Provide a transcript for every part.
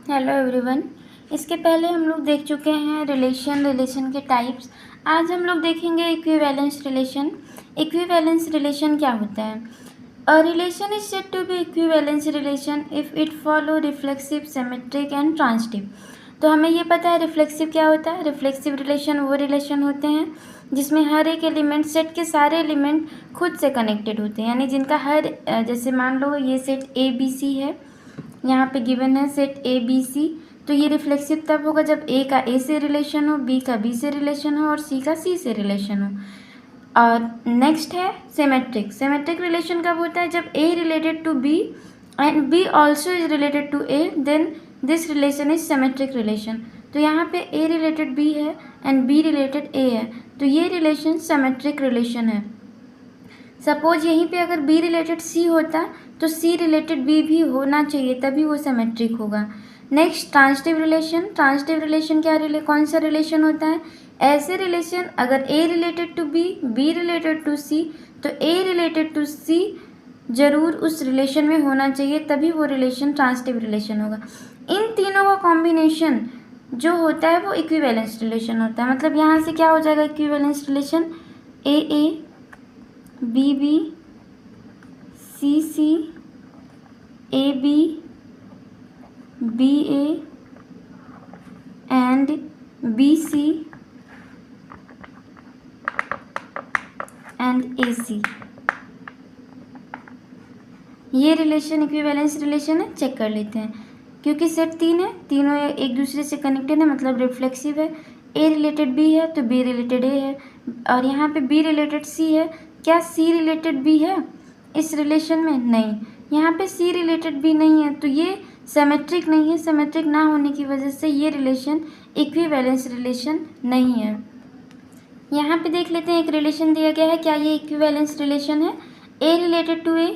Hello everyone. इसके पहले हम लोग देख चुके हैं रिलेशन के टाइप्स। आज हम लोग देखेंगे इक्विवेलेंस रिलेशन। इक्विवेलेंस रिलेशन क्या होता है? A relation is said to be equivalence relation if it follow reflexive, symmetric and transitive. तो हमें ये पता है रिफ्लेक्सिव क्या होता है। रिफ्लेक्सिव रिलेशन वो रिलेशन होते हैं जिसमें हर एक एलिमेंट, सेट के सारे एलिमेंट खुद से कनेक्टेड होते हैं, यानी जिनका जैसे मान लो ये सेट ABC है, यहाँ पे गिवन है सेट ABC। तो ये रिफ्लेक्सिव तब होगा जब A का A से रिलेशन हो, B का B से रिलेशन हो और C का C से रिलेशन हो। और नेक्स्ट है सिमेट्रिक। सिमेट्रिक रिलेशन कब होता है? जब A related to B and B also is related to A, then this relation is symmetric relation. तो यहाँ पे A रिलेटेड B है एंड B रिलेटेड A है, तो ये रिलेशन सिमेट्रिक रिलेशन है। सपोज यहीं पे अगर B रिलेटेड C होता तो C रिलेटेड B भी होना चाहिए, तभी वो सिमेट्रिक होगा। Next transitive relation. Transitive relation कौन सा रिलेशन होता है? ऐसे रिलेशन अगर A related to B, B related to C, तो A रिलेटेड टू C जरूर उस रिलेशन में होना चाहिए, तभी वो रिलेशन ट्रांजिटिव रिलेशन होगा। इन तीनों का कॉम्बिनेशन जो होता है वो इक्विवेलेंस रिलेशन होता है। मतलब यहाँ से क्या हो जाएगा equivalence relation? AA, BB, CC, AB, BA and BC and AC। ये रिलेशन इक्विवेलेंस रिलेशन है, चेक कर लेते हैं। क्योंकि सेट 3 है, तीनों एक दूसरे से कनेक्टेड है, मतलब रिफ्लेक्सिव है। A रिलेटेड B है तो B रिलेटेड A है, और यहाँ पे B रिलेटेड C है। क्या C रिलेटेड B है इस रिलेशन में? नहीं। यहाँ पे C रिलेटेड B नहीं है, तो ये सिमेट्रिक नहीं है। सिमेट्रिक ना होने की वजह से ये रिलेशन इक्विवेलेंस रिलेशन नहीं है। यहाँ पे देख लेते हैं, एक रिलेशन दिया गया है, क्या ये इक्विवेलेंस रिलेशन है? A related to A,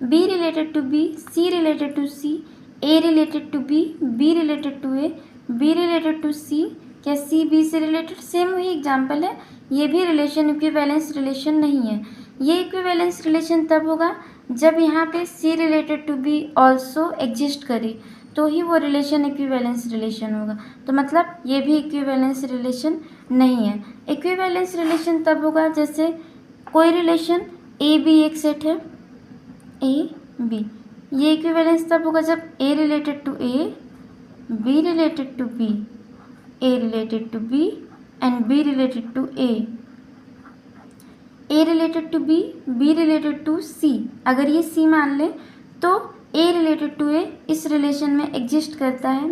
B related to B, C related to C, A related to B, B related to A, B related to C। क्या C B से रिलेटेड? सेम वही example है, ये भी relation equivalence relation नहीं है। ये equivalence relation तब होगा जब यहाँ पे C related to B also exist करे, तो ही वो रिलेशन इक्विवेलेंस रिलेशन होगा। तो मतलब ये भी इक्विवेलेंस रिलेशन नहीं है। इक्विवेलेंस रिलेशन तब होगा जैसे कोई रिलेशन A B एक सेट है, A B, ये इक्विवेलेंस तब होगा जब A related to A, B related to B, A related to B and B related to A, A related to B, B related to C। अगर ये C मान ले तो A रिलेटेड टू A इस relation में exist करता है।